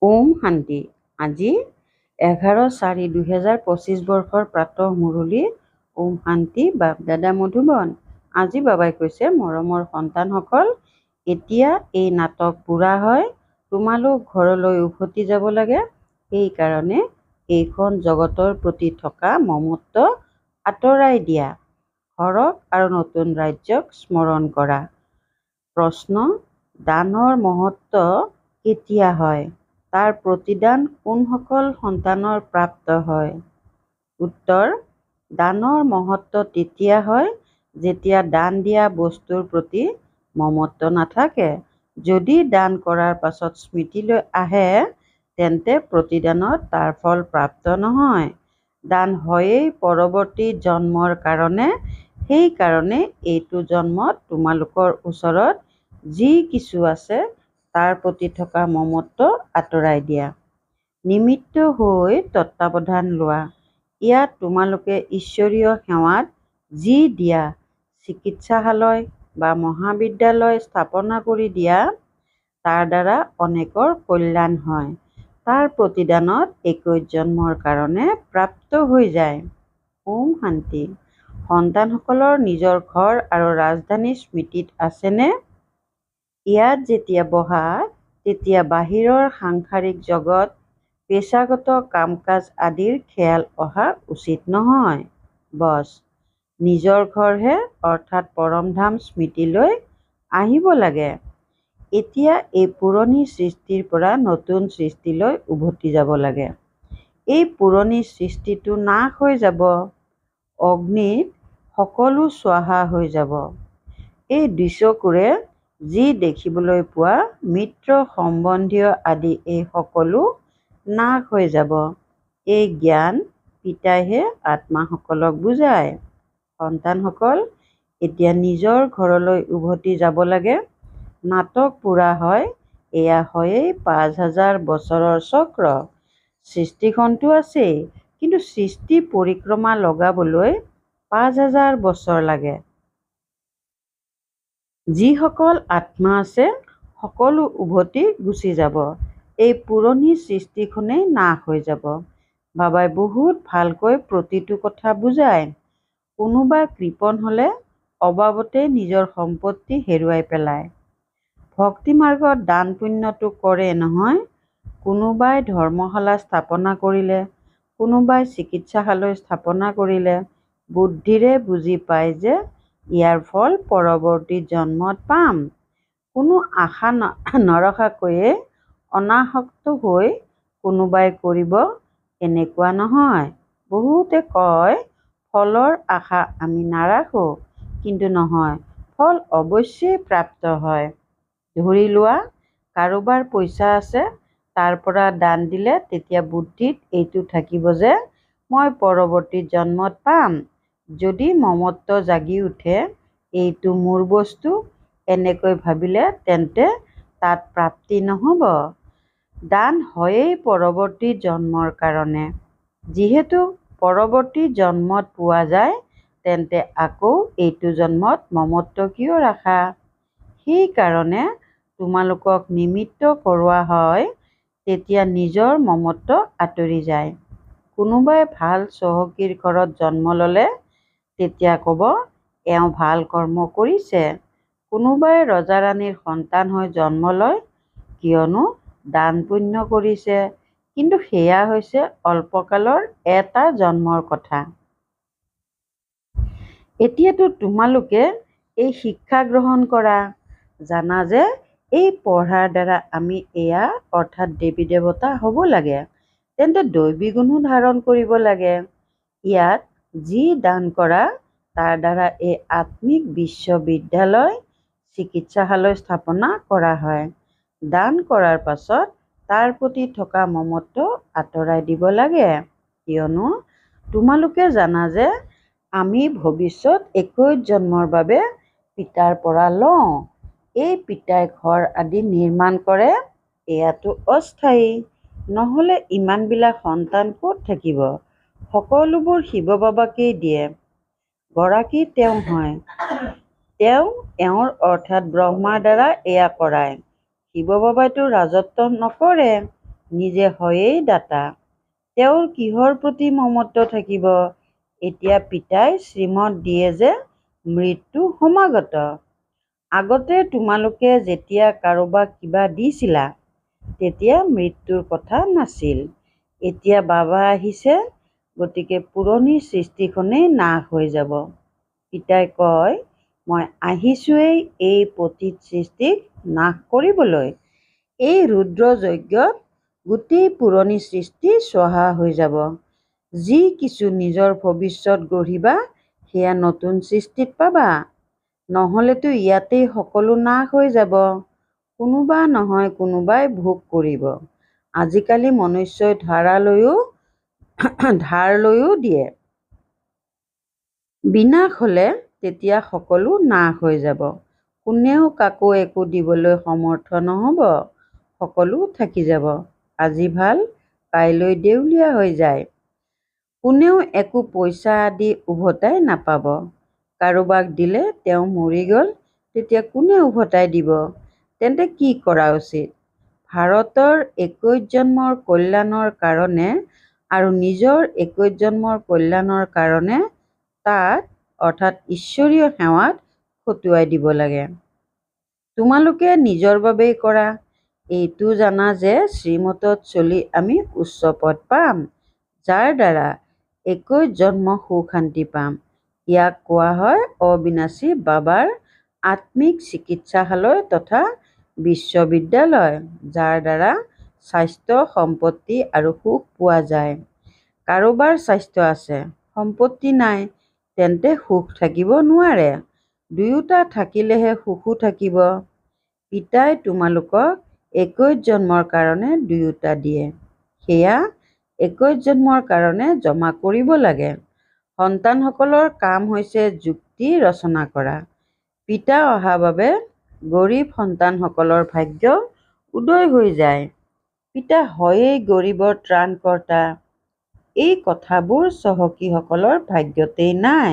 ওম শান্তি। আজি 11/4/2025 বৰ্ষৰ প্ৰাতঃ মুৰলী। ওম শান্তি। বাপ দাদা মধুবন। আজি বাবাই কৈছে, মৰমৰ সন্তানসকল, এতিয়া এই নাটক পুৰা হয়, তোমালোক ঘৰলৈ উভতি যাব লাগে। সেইকাৰণে এইখন জগতৰ প্ৰতি থকা মমত্ব আঁতৰাই দিয়া। ঘৰক আৰু নতুন ৰাজ্যক স্মৰণ কৰা। প্ৰশ্ন: দানৰ মহত্ব কেতিয়া হয়? তাৰ প্ৰতিদান কোনসকল সন্তানৰ প্ৰাপ্ত হয়? উত্তৰ: দানৰ মহত্ব তেতিয়া হয় যেতিয়া দান দিয়া বস্তুৰ প্ৰতি মমত্ব নাথাকে। যদি দান কৰাৰ পাছত স্মৃতিলৈ আহে, তেন্তে প্ৰতিদানত তাৰ ফল প্ৰাপ্ত নহয়। দান হয়েই পৰৱৰ্তী জন্মৰ কাৰণে। সেইকাৰণে এইটো জন্মত তোমালোকৰ ওচৰত যি কিছু আছে তাৰ প্ৰতি থকা মমত্ব আঁতৰাই দিয়া। নিমিত্ত হৈ তত্ত্বাৱধান লোৱা। ইয়াত তোমালোকে ঈশ্বৰীয় সেৱাত যি দিয়া, চিকিৎসালয় বা মহাবিদ্যালয় স্থাপনা কৰি দিয়া, তাৰ দ্বাৰা অনেকৰ কল্যাণ হয়। তাৰ প্ৰতিদানত 21 জন্মৰ কাৰণে প্ৰাপ্ত হৈ যায়। ওম শান্তি। সন্তানসকলৰ নিজৰ ঘৰ আৰু ৰাজধানী স্মৃতিত আছেনে? ইয়াত যেতিয়া বহা, তেতিয়া বাহিৰৰ সাংসাৰিক জগত, পেচাগত কাম-কাজ আদিৰ খেয়াল অহা উচিত নহয়। বছ, নিজৰ ঘৰহে অৰ্থাৎ পৰমধাম স্মৃতিলৈ আহিব লাগে। এতিয়া এই পুৰণি সৃষ্টিৰ পৰা নতুন সৃষ্টিলৈ উভতি যাব লাগে। এই পুৰণি সৃষ্টিটো নাশ হৈ যাব। অগ্নিত সকলো স্বাহা হৈ যাব। এই দুচকুৰে যি দেখিবলৈ পোৱা, মিত্ৰ সম্বন্ধীয় আদি এই সকলো নাশ হৈ যাব। এই জ্ঞান পিতাইহে আত্মাসকলক বুজায়। সন্তানসকল, এতিয়া নিজৰ ঘৰলৈ উভতি যাব লাগে। নাটক পুৰা হয়। এয়া হয়েই 5000 বছৰৰ চক্ৰ। সৃষ্টিখনতো আছেই, কিন্তু সৃষ্টি পৰিক্ৰমা লগাবলৈ 5000 বছৰ লাগে। যিসকল আত্মা আছে, সকলো উভতি গুচি যাব। এই পুৰণি সৃষ্টিখনেই নাশ হৈ যাব। বাবাই বহুত ভালকৈ প্ৰতিটো কথা বুজায়। কোনোবা কৃপণ হ'লে অবাবতে নিজৰ সম্পত্তি হেৰুৱাই পেলায়। ভক্তি মাৰ্গত দান পুণ্যটো কৰে নহয়। কোনোবাই ধৰ্মশালা স্থাপনা কৰিলে, কোনোবাই চিকিৎসালয় স্থাপনা কৰিলে, বুদ্ধিৰে বুজি পায় যে ইয়াৰ ফল পৰৱৰ্তী জন্মত পাম। কোনো আশা নৰখাকৈয়ে অনাসক্ত হৈ কোনোবাই কৰিব, এনেকুৱা নহয়। বহুতে কয়, ফলৰ আশা আমি নাৰাখো, কিন্তু নহয়, ফল অৱশ্যেই প্ৰাপ্ত হয়। ধৰি লোৱা, কাৰোবাৰ পইচা আছে, তাৰ পৰা দান দিলে তেতিয়া বুদ্ধিত এইটো থাকিব যে মই পৰৱৰ্তী জন্মত পাম। যদি মমত্ব জাগি উঠে, এইটো মোৰ বস্তু, এনেকৈ ভাবিলে, তেন্তে তাত প্ৰাপ্তি নহ'ব। দান হয়েই পৰৱৰ্তী জন্মৰ কাৰণে। যিহেতু পৰৱৰ্তী জন্মত পোৱা যায়, তেন্তে আকৌ এইটো জন্মত মমত্ব কিয় ৰাখা? সেইকাৰণে তোমালোকক নিমিত্ত কৰোৱা হয়, তেতিয়া নিজৰ মমত্ব আঁতৰি যায়। কোনোবাই ভাল চহকীৰ ঘৰত জন্ম ল'লে, তেতিয়া ক'ব, এওঁ ভাল কৰ্ম কৰিছে। কোনোবাই ৰজা-ৰাণীৰ সন্তান হৈ জন্ম লয়, কিয়নো দান পুণ্য কৰিছে, কিন্তু সেয়া হৈছে অল্পকালৰ এটা জন্মৰ কথা। এতিয়াতো তোমালোকে এই শিক্ষা গ্ৰহণ কৰা, জানা যে এই পঢ়াৰ দ্বাৰা আমি এয়া অৰ্থাৎ দেৱী দেৱতা হ'ব লাগে, তেন্তে দৈবী গুণো ধাৰণ কৰিব লাগে। ইয়াত যি দান কৰা, তাৰ দ্বাৰা এই আত্মিক বিশ্ববিদ্যালয়, চিকিৎসালয় স্থাপনা কৰা হয়। দান কৰাৰ পাছত তাৰ প্ৰতি থকা মমত্ব আঁতৰাই দিব লাগে। কিয়নো তোমালোকে জানা যে আমি ভৱিষ্যত 21 জন্মৰ বাবে পিতাৰ পৰা লওঁ। এই পিতাই ঘৰ আদি নিৰ্মাণ কৰে, এয়াতো অস্থায়ী। নহ'লে ইমানবিলাক সন্তান ক'ত থাকিব? সকলোবোৰ শিৱ বাবাকেই দিয়ে। গৰাকী তেওঁ হয়। তেওঁ এওঁৰ অৰ্থাৎ ব্ৰহ্মাৰ দ্বাৰা এয়া কৰায়। শিৱ বাবাইতো ৰাজত্ব নকৰে। নিজে হয়েই দাতা। তেওঁৰ কিহৰ প্ৰতি মমত্ব থাকিব? এতিয়া পিতাই শ্ৰীমত দিয়ে যে মৃত্যু সমাগত। আগতে তোমালোকে যেতিয়া কাৰোবাক কিবা দিছিলা তেতিয়া মৃত্যুৰ কথা নাছিল। এতিয়া বাবা আহিছে, গতিকে পুৰণি সৃষ্টিখনেই নাশ হৈ যাব। পিতাই কয়, মই আহিছোঁৱেই এই পতিত সৃষ্টিক নাশ কৰিবলৈ। এই ৰুদ্ৰ যজ্ঞত গোটেই পুৰণি সৃষ্টি চহা হৈ যাব। যি কিছু নিজৰ ভৱিষ্যত গঢ়িবা সেয়া নতুন সৃষ্টিত পাবা, নহ'লেতো ইয়াতেই সকলো নাশ হৈ যাব। কোনোবা নহয় কোনোবাই ভোগ কৰিব। আজিকালি মনুষ্যই ধাৰ লৈও দিয়ে। বিনাশ হ'লে তেতিয়া সকলো নাশ হৈ যাব। কোনেও কাকো একো দিবলৈ সমৰ্থ নহ'ব। সকলো থাকি যাব। আজি ভাল, কাইলৈ দেউলীয়া হৈ যায়। কোনেও একো পইচা আদি উভতাই নাপাব। কাৰোবাক দিলে তেওঁ মৰি গ'ল, তেতিয়া কোনে উভতাই দিব? তেন্তে কি কৰা উচিত? ভাৰতৰ 21 জন্মৰ কল্যাণৰ কাৰণে আৰু নিজৰ 21 জন্মৰ কল্যাণৰ কাৰণে তাত অৰ্থাৎ ঈশ্বৰীয় সেৱাত খটুৱাই দিব লাগে। তোমালোকে নিজৰ বাবেই কৰা। এইটো জানা যে শ্ৰীমতত চলি আমি উচ্চ পদ পাম, যাৰ দ্বাৰা 21 জন্ম সুখ শান্তি পাম। ইয়াক কোৱা হয় অবিনাশী বাবাৰ আত্মিক চিকিৎসালয় তথা বিশ্ববিদ্যালয়, যাৰ দ্বাৰা স্বাস্থ্য, সম্পত্তি আৰু সুখ পোৱা যায়। কাৰোবাৰ স্বাস্থ্য আছে, সম্পত্তি নাই, তেন্তে সুখ থাকিব নোৱাৰে। দুয়োটা থাকিলেহে সুখো থাকিব। পিতাই তোমালোকক 21 জন্মৰ কাৰণে দুয়োটা দিয়ে। সেয়া 21 জন্মৰ কাৰণে জমা কৰিব লাগে। সন্তানসকলৰ কাম হৈছে যুক্তি ৰচনা কৰা। পিতা অহা বাবে গৰীব সন্তানসকলৰ ভাগ্য উদয় হৈ যায়। পিতা হয়েই গৰীবৰ ত্ৰাণকৰ্তা। এই কথাবোৰ চহকীসকলৰ ভাগ্যতেই নাই।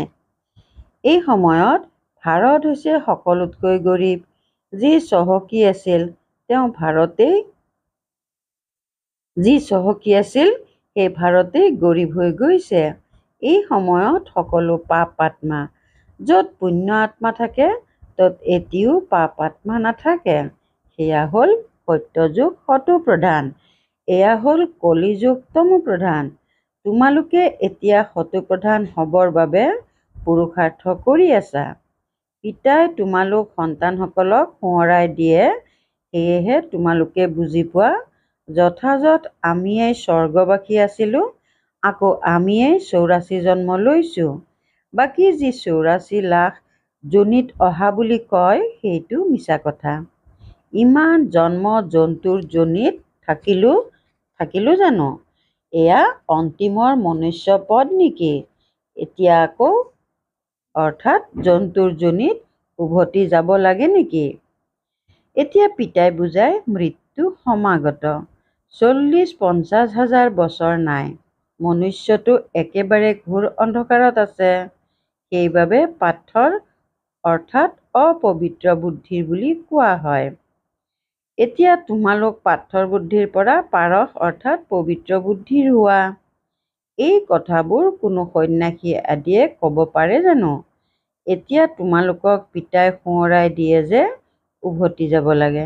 এই সময়ত ভাৰত হৈছে সকলোতকৈ গৰীব। যি চহকী আছিল সেই ভাৰতেই গৰীব হৈ গৈছে। এই সময়ত সকলো পাপ আত্মা। য'ত পুণ্য আত্মা থাকে তত এটিও পাপ আত্মা নাথাকে। সেয়া হ'ল সত্যযুগ সতো প্ৰধান। এয়া হ'ল কলিযুগ তমো প্ৰধান। তোমালোকে এতিয়া সতো প্ৰধান হ'বৰ বাবে পুৰুষাৰ্থ কৰি আছা। পিতাই তোমালোক সন্তানসকলক সোঁৱৰাই দিয়ে, সেয়েহে তোমালোকে বুজি পোৱা, যথাযথ আমিয়েই স্বৰ্গবাসী আছিলোঁ, আকৌ আমিয়েই 84 জন্ম লৈছোঁ। বাকী যি 84 লাখ যোনিত অহা বুলি কয় সেইটো মিছা কথা। ইমান জন্ম জন্তুৰ যোনিত থাকিলো জানো? এয়া অন্তিমৰ মনুষ্য পদ নেকি? এতিয়া আকৌ অৰ্থাৎ জন্তুৰ যোনিত উভতি যাব লাগে নেকি? এতিয়া পিতাই বুজায় মৃত্যু সমাগত। 40-50 হাজাৰ বছৰ নাই। মনুষ্যটো একেবাৰে ঘোৰ অন্ধকাৰত আছে। সেইবাবে পাথৰ অৰ্থাৎ অপবিত্ৰ বুদ্ধিৰ বুলি কোৱা হয়। এতিয়া তোমালোক পাথৰ বুদ্ধিৰ পৰা পাৰস অৰ্থাৎ পবিত্ৰ বুদ্ধিৰ হোৱা। এই কথাবোৰ কোনো সন্ন্যাসী আদিয়ে ক'ব পাৰে জানো? এতিয়া তোমালোকক পিতাই সোঁৱৰাই দিয়ে যে উভতি যাব লাগে।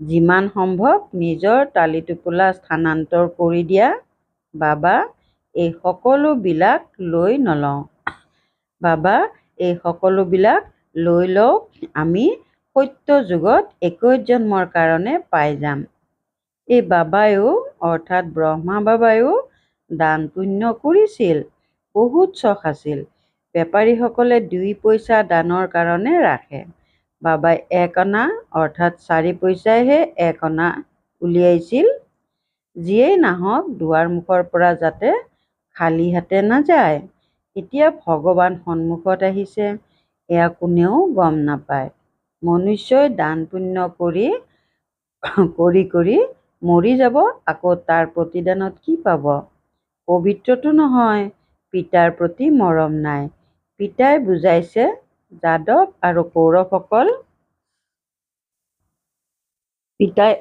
যিমান সম্ভৱ নিজৰ টালি-টোপোলা স্থানান্তৰ কৰি দিয়া। বাবা, এই সকলোবিলাক লৈ নলওঁ। বাবা, এই সকলোবিলাক লৈ লওক, আমি সত্য যুগত 21 জন্মৰ কাৰণে পাই যাম। এই বাবাইও অৰ্থাৎ ব্ৰহ্মা বাবাইও দান পুণ্য কৰিছিল। বহুত চখ আছিল। বেপাৰীসকলে 2 পইচা দানৰ কাৰণে ৰাখে। বাবাই 1 অনা অৰ্থাৎ 4 পইচাইহে 1 অনা উলিয়াইছিল। যিয়েই নাহক দুৱাৰ মুখৰ পৰা যাতে খালী হাতে নাযায়। এতিয়া ভগৱান সন্মুখত আহিছে, এয়া কোনেও গম নাপায়। মনুষ্যই দান পুণ্য কৰি মৰি যাব, আকৌ তাৰ প্ৰতিদানত কি পাব? পবিত্ৰতো নহয়, পিতাৰ প্ৰতি মৰম নাই। পিতাই বুজাইছে, যাদৱ আৰু কৌৰৱসকল পিতাই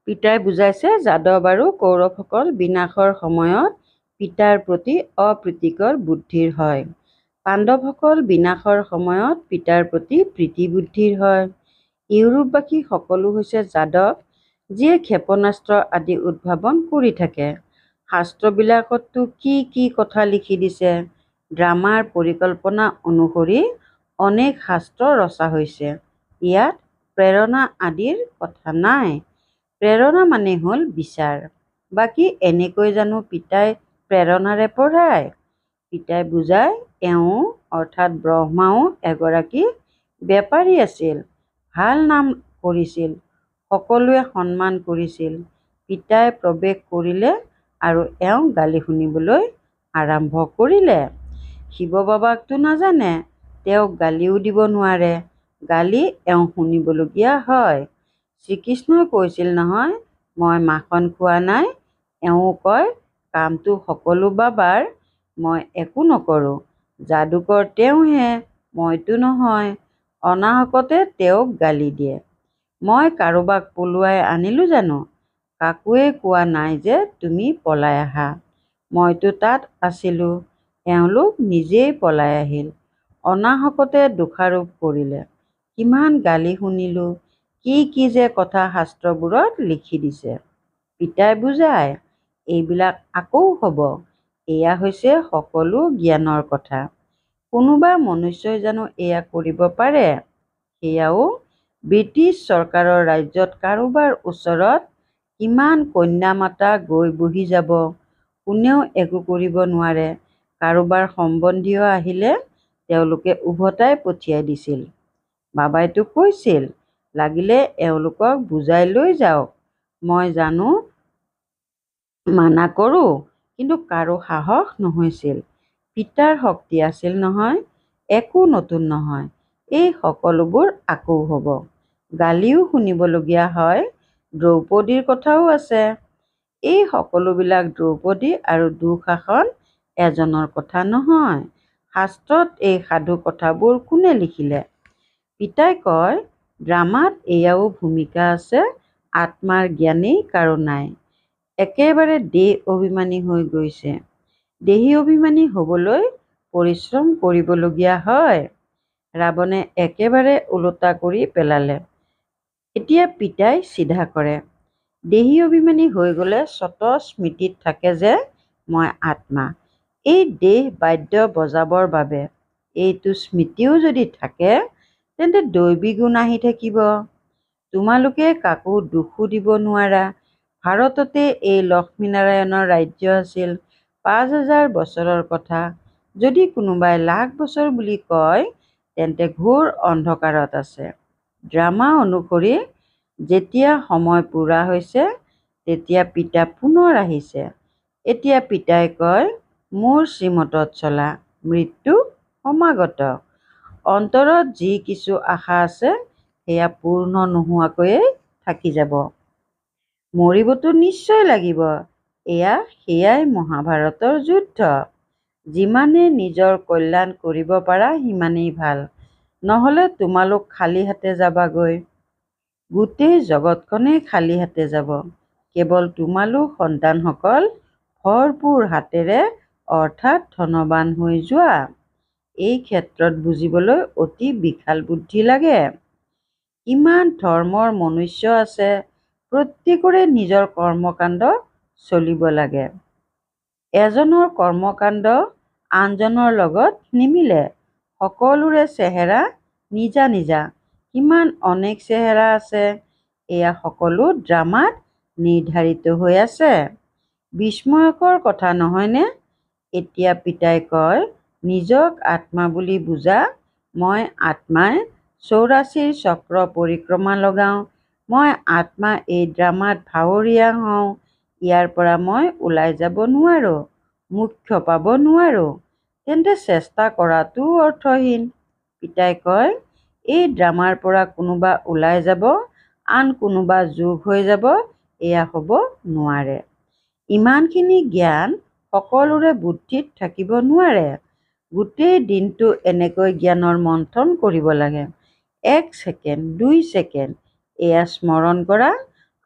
পিতাই বুজাইছে যাদৱ আৰু কৌৰৱসকল বিনাশৰ সময়ত পিতাৰ প্ৰতি অপ্ৰীতিকৰ বুদ্ধিৰ হয়। পাণ্ডৱসকল বিনাশৰ সময়ত পিতাৰ প্ৰতি প্ৰীতি বুদ্ধিৰ হয়। ইউৰোপবাসী সকলো হৈছে যাদৱ, যিয়ে ক্ষেপণাস্ত্ৰ আদি উদ্ভাৱন কৰি থাকে। শাস্ত্ৰবিলাকততো কি কি কথা লিখি দিছে। ড্ৰামাৰ পৰিকল্পনা অনুসৰি অনেক শাস্ত্ৰ ৰচা হৈছে। ইয়াত প্ৰেৰণা আদিৰ কথা নাই। প্ৰেৰণা মানে হ'ল বিচাৰ। বাকী এনেকৈ জানো পিতাই প্ৰেৰণাৰে পঢ়ায়? পিতাই বুজায়, এওঁ অৰ্থাৎ ব্ৰহ্মাও এগৰাকী বেপাৰী আছিল। ভাল নাম কৰিছিল, সকলোৱে সন্মান কৰিছিল। পিতাই প্ৰৱেশ কৰিলে আৰু এওঁ গালি শুনিবলৈ আৰম্ভ কৰিলে। শিৱ বাবাকতো নাজানে, তেওঁক গালিও দিব নোৱাৰে। গালি এওঁ শুনিবলগীয়া হয়। শ্ৰীকৃষ্ণই কৈছিল নহয়, মই মাখন খোৱা নাই। এওঁ কয়, কামটো সকলো বাবাৰ, মই একো নকৰোঁ। যাদুকৰ তেওঁহে, মইতো নহয়। অনাহকতে তেওঁক গালি দিয়ে। মই কাৰোবাক পলুৱাই আনিলোঁ জানো? কাকোৱে কোৱা নাই যে তুমি পলাই আহা। মইতো তাত আছিলোঁ। এওঁলোক নিজেই পলাই আহিল। অনাহকতে দোষাৰোপ কৰিলে। কিমান গালি শুনিলোঁ। কি কি যে কথা শাস্ত্ৰবোৰত লিখি দিছে। পিতাই বুজায়, এইবিলাক আকৌ হ'ব। এয়া হৈছে সকলো জ্ঞানৰ কথা। কোনোবা মনুষ্যই জানো এয়া কৰিব পাৰে? সেয়াও ব্ৰিটিছ চৰকাৰৰ ৰাজ্যত কাৰোবাৰ ওচৰত কিমান কন্যা মাতা গৈ বহি যাব, কোনেও একো কৰিব নোৱাৰে। কাৰোবাৰ সম্বন্ধীয় আহিলে তেওঁলোকে উভতাই পঠিয়াই দিছিল। বাবাইতো কৈছিল, লাগিলে এওঁলোকক বুজাই লৈ যাওক। মই জানো মানা কৰোঁ, কিন্তু কাৰো সাহস নহৈছিল। পিতাৰ শক্তি আছিল নহয়। একো নতুন নহয়। এই সকলোবোৰ আকৌ হ'ব। গালিও শুনিবলগীয়া হয়। দ্ৰৌপদীৰ কথাও আছে। এই সকলোবিলাক দ্ৰৌপদী আৰু দুঃশাসন এজনৰ কথা নহয়। শাস্ত্ৰত এই সাধু কথাবোৰ কোনে লিখিলে? পিতাই কয়, ড্ৰামাত এয়াও ভূমিকা আছে। আত্মাৰ জ্ঞানেই কাৰো নাই। একেবাৰে দেহ অভিমানী হৈ গৈছে। দেহী অভিমানী হ'বলৈ পৰিশ্ৰম কৰিবলগীয়া হয়। ৰাৱণে একেবাৰে ওলোটা কৰি পেলালে। এতিয়া পিতাই চিধা কৰে। দেহী অভিমানী হৈ গ'লে স্বতঃস্মৃতিত থাকে যে মই আত্মা। এই দেহ বাদ্য বজাবৰ বাবে। এইটো স্মৃতিও যদি থাকে, তেন্তে দৈবী গুণ আহি থাকিব। তোমালোকে কাকো দোষো দিব নোৱাৰা। ভাৰততে এই লক্ষ্মীনাৰায়ণৰ ৰাজ্য আছিল। ৫,০০০ বছৰৰ কথা। যদি কোনোবাই লাখ বছৰ বুলি কয়, তেন্তে ঘোৰ অন্ধকাৰত আছে। ড্ৰামা অনুসৰি যেতিয়া সময় পূৰা হৈছে, তেতিয়া পিতা পুনৰ আহিছে। এতিয়া পিতাই কয়, মোৰ শ্ৰীমতত চলা। মৃত্যু সমাগত। অন্তৰত যি কিছু আশা আছে, সেয়া পূৰ্ণ নোহোৱাকৈয়ে থাকি যাব। মৰিবতো নিশ্চয় লাগিব। সেয়াই মহাভাৰতৰ যুদ্ধ। যিমানে নিজৰ কল্যাণ কৰিব পাৰা সিমানেই ভাল। নহ'লে তোমালোক খালী হাতে যাবাগৈ। গোটেই জগতখনেই খালী হাতে যাব। কেৱল তোমালোক সন্তানসকল ভৰপূৰ হাতেৰে অৰ্থাৎ ধনৱান হৈ যোৱা। এই ক্ষেত্ৰত বুজিবলৈ অতি বিশাল বুদ্ধি লাগে। কিমান ধৰ্মৰ মনুষ্য আছে, প্ৰত্যেকৰে নিজৰ কৰ্মকাণ্ড চলিব লাগে। এজনৰ কৰ্মকাণ্ড আনজনৰ লগত নিমিলে। সকলোৰে চেহেৰা নিজা নিজা। কিমান অনেক চেহেৰা আছে। এয়া সকলো ড্ৰামাত নিৰ্ধাৰিত হৈ আছে। বিস্ময়কৰ কথা নহয়নে? এতিয়া পিতাই কয়, নিজক আত্মা বুলি বুজা। মই আত্মাই ৮৪ৰ চক্ৰ পৰিক্ৰমা লগাওঁ। মই আত্মা এই ড্ৰামাত ভাৱৰীয়া হওঁ। ইয়াৰ পৰা মই ওলাই যাব নোৱাৰোঁ, মোক্ষ পাব নোৱাৰোঁ। তেন্তে চেষ্টা কৰাটোও অৰ্থহীন। পিতাই কয়, এই ড্ৰামাৰ পৰা কোনোবা ওলাই যাব, আন কোনোবা যোগ হৈ যাব, এয়া হ'ব নোৱাৰে। ইমানখিনি জ্ঞান সকলোৰে বুদ্ধিত থাকিব নোৱাৰে। গোটেই দিনটো এনেকৈ জ্ঞানৰ মন্থন কৰিব লাগে। ১ ছেকেণ্ড, ২ ছেকেণ্ড, এয়া স্মৰণ কৰা।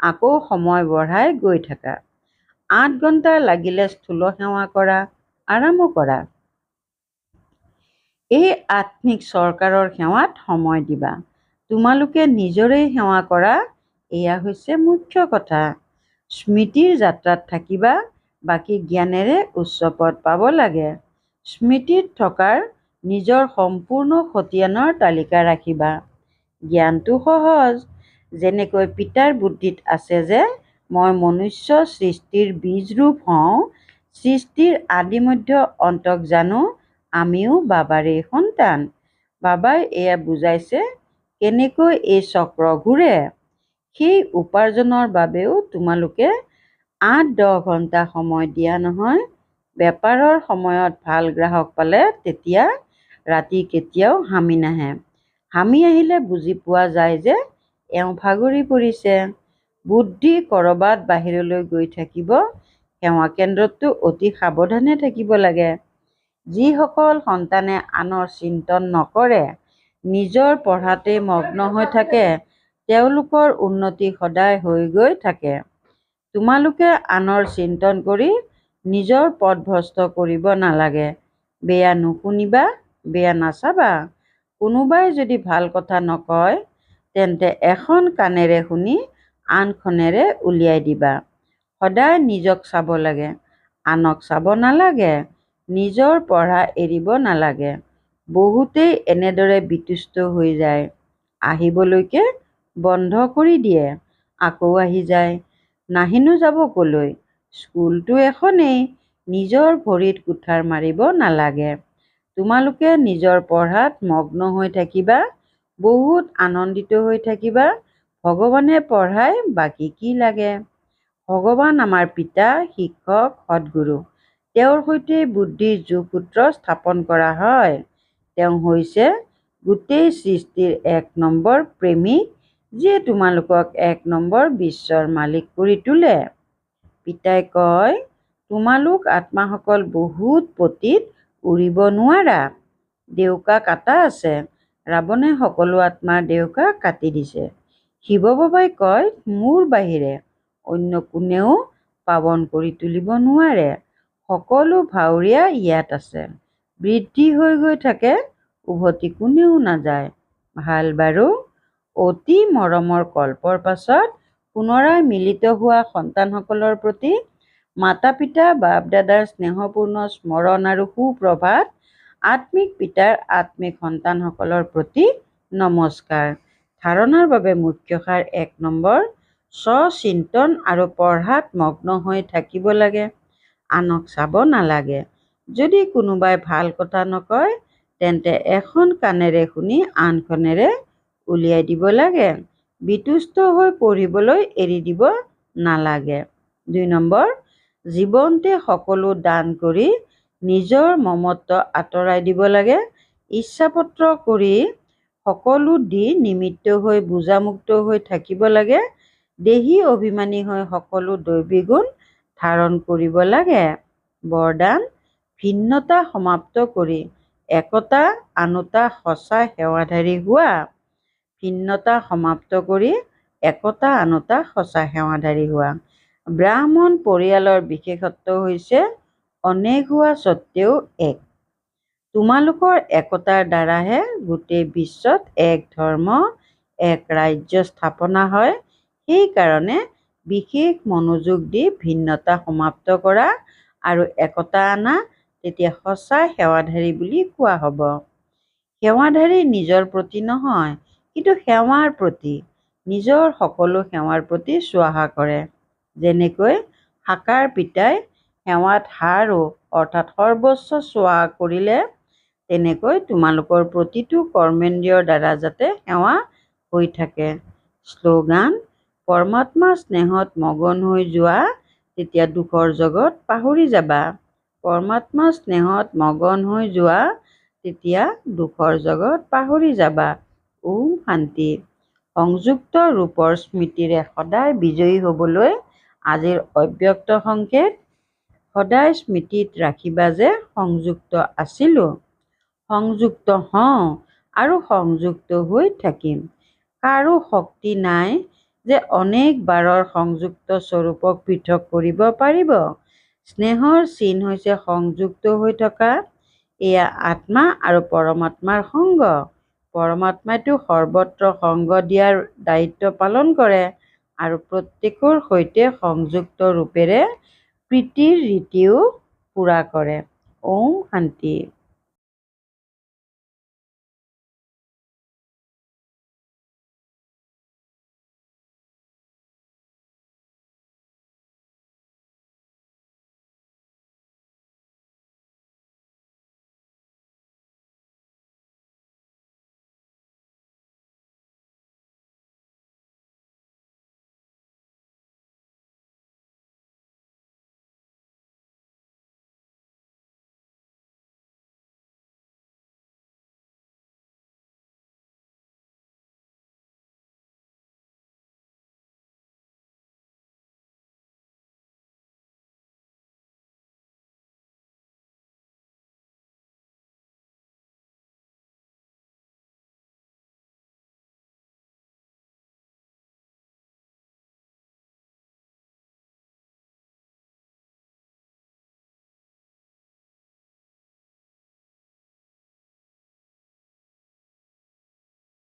আকৌ সময় বঢ়াই গৈ থাকা। 8 ঘণ্টা লাগিলে স্থূল সেৱা কৰা, আৰামো কৰা। এই আত্মিক চৰকাৰৰ সেৱাত সময় দিবা। তোমালোকে নিজৰেই সেৱা কৰা, এয়া হৈছে মুখ্য কথা। স্মৃতিৰ যাত্ৰাত থাকিবা, বাকী জ্ঞানেৰে উচ্চ পদ পাব লাগে। স্মৃতিত থকাৰ নিজৰ সম্পূৰ্ণ খতিয়ানৰ তালিকা ৰাখিবা। জ্ঞানটো সহজ। যেনেকৈ পিতাৰ বুদ্ধিত আছে যে মই মনুষ্য সৃষ্টিৰ বীজৰূপ হওঁ, সৃষ্টিৰ আদি মধ্য অন্তক জানো, আমিও বাবাৰেই সন্তান। বাবাই এয়া বুজাইছে কেনেকৈ এই চক্ৰ ঘূৰে। সেই উপাৰ্জনৰ বাবেও তোমালোকে 8-10 ঘণ্টা সময় দিয়া নহয়। বেপাৰৰ সময়ত ভাল গ্ৰাহক পালে তেতিয়া ৰাতি কেতিয়াও হামি নাহে। হামি আহিলে বুজি পোৱা যায় যে এওঁ ভাগৰি পৰিছে। বুদ্ধি ক'ৰবাত বাহিৰলৈ গৈ থাকিব। সেৱা কেন্দ্ৰততো অতি সাৱধানে থাকিব লাগে। যিসকল সন্তানে আনৰ চিন্তন নকৰে, নিজৰ পঢ়াতেই মগ্ন হৈ থাকে, তেওঁলোকৰ উন্নতি সদায় হৈ গৈ থাকে। তোমালোকে আনৰ চিন্তন কৰি নিজৰ পথ ভ্ৰষ্ট কৰিব নালাগে। বেয়া নুশুনিবা, বেয়া নাচাবা। কোনোবাই যদি ভাল কথা নকয়, তেন্তে এখন কাণেৰে শুনি আনখনেৰে উলিয়াই দিবা। সদায় নিজক চাব লাগে, আনক চাব নালাগে। নিজৰ পঢ়া এৰিব নালাগে। বহুতেই এনেদৰে বিতুষ্ট হৈ যায়। আহিবলৈকে বন্ধ কৰি দিয়ে, আকৌ আহি যায়। নাহিনো যাব কলৈ? স্কুলটো এখনেই। নিজৰ ভৰিত কুঠাৰ মাৰিব নালাগে। তোমালোকে নিজৰ পঢ়াত মগ্ন হৈ থাকিবা, বহুত আনন্দিত হৈ থাকিবা। ভগৱানে পঢ়াই, বাকী কি লাগে? ভগৱান আমাৰ পিতা, শিক্ষক, সদ্গুৰু। তেওঁৰ সৈতে বুদ্ধিৰ যোগসূত্ৰ স্থাপন কৰা হয়। তেওঁ হৈছে গোটেই সৃষ্টিৰ 1 নম্বৰ প্ৰেমিক, যিয়ে তোমালোকক 1 নম্বৰ বিশ্বৰ মালিক কৰি তোলে। পিতাই কয়, তোমালোক আত্মাসকল বহুত পতিত, উৰিব নোৱাৰা। ডেউকা কাটা আছে। ৰাৱণে সকলো আত্মাৰ ডেউকা কাটি দিছে। শিৱ বাবাই কয়, মোৰ বাহিৰে অন্য কোনেও পাৱন কৰি তুলিব নোৱাৰে। সকলো ভাৱৰীয়া ইয়াত আছে। বৃদ্ধি হৈ গৈ থাকে, উভতি কোনেও নাযায়। ভাল বাৰু। অতি মৰমৰ কল্পৰ পাছত পুনৰাই মিলিত হোৱা সন্তানসকলৰ প্ৰতি মাতা পিতা বাপ দাদাৰ স্নেহপূৰ্ণ স্মৰণ আৰু সুপ্ৰভাত। আত্মিক পিতাৰ আত্মিক সন্তানসকলৰ প্ৰতি নমস্কাৰ। ধাৰণাৰ বাবে মুখ্য সাৰ 1 নম্বৰ, স্বচিন্তন আৰু পঢ়াত মগ্ন হৈ থাকিব লাগে। আনক চাব নালাগে। যদি কোনোবাই ভাল কথা নকয়, তেন্তে এখন কাণেৰে শুনি আনখনেৰে উলিয়াই দিব লাগে। বিতুষ্ট হৈ পঢ়িবলৈ এৰি দিব নালাগে। 2 নম্বৰ, জীৱনতে সকলো দান কৰি নিজৰ মমত্ব আঁতৰাই দিব লাগে। ইচ্ছাপত্ৰ কৰি সকলো দি নিমিত্ত হৈ বোজামুক্ত হৈ থাকিব লাগে। দেহী অভিমানী হৈ সকলো দৈবী গুণ ধাৰণ কৰিব লাগে। বৰদান, ভিন্নতা সমাপ্ত কৰি একতা আনতা সঁচা সেৱাধাৰী হোৱা। ভিন্নতা সমাপ্ত কৰি একতা আনতা সঁচা সেৱাধাৰী হোৱা। ব্ৰাহ্মণ পৰিয়ালৰ বিশেষত্ব হৈছে অনেক হোৱা স্বত্বেও এক। তোমালোকৰ একতাৰ দ্বাৰাহে গোটেই বিশ্বত এক ধৰ্ম, এক ৰাজ্য স্থাপনা হয়। সেইকাৰণে বিশেষ মনোযোগ দি ভিন্নতা সমাপ্ত কৰা আৰু একতা আনা, তেতিয়া সঁচা সেৱাধাৰী বুলি কোৱা হ'ব। সেৱাধাৰী নিজৰ প্ৰতি নহয়, কিন্তু সেৱাৰ প্ৰতি, নিজৰ সকলো সেৱাৰ প্ৰতি চুৱাহা কৰে। যেনেকৈ সাকাৰ পিতাই সেৱাত হাৰো অৰ্থাৎ সৰ্বস্ব চুৱাহা কৰিলে, তেনেকৈ তোমালোকৰ প্ৰতিটো কৰ্মেন্দ্ৰিয়ৰ দ্বাৰা যাতে সেৱা হৈ থাকে। শ্লোগান, পৰমাত্মা স্নেহত মগন হৈ যোৱা, তেতিয়া দুখৰ জগত পাহৰি যাবা। পৰমাত্মা স্নেহত মগন হৈ যোৱা, তেতিয়া দুখৰ জগত পাহৰি যাবা। ওম শান্তি। সংযুক্ত ৰূপৰ স্মৃতিৰে সদায় বিজয়ী হ'বলৈ আজিৰ অব্যক্ত সংকেত। সদায় স্মৃতিত ৰাখিবা যে সংযুক্ত আছিলোঁ, সংযুক্ত হওঁ আৰু সংযুক্ত হৈ থাকিম। কাৰো শক্তি নাই যে অনেক বাৰৰ সংযুক্ত স্বৰূপক পৃথক কৰিব পাৰিব। স্নেহৰ চিন হৈছে সংযুক্ত হৈ থকা। এয়া আত্মা আৰু পৰমাত্মাৰ সংগ। পৰমাত্মাইতো সৰ্বত্ৰ সংগ দিয়াৰ দায়িত্ব পালন কৰে আৰু প্ৰত্যেকৰ সৈতে সংযুক্ত ৰূপেৰে প্ৰীতিৰ ৰীতিও পূৰা কৰে। ওম শান্তি।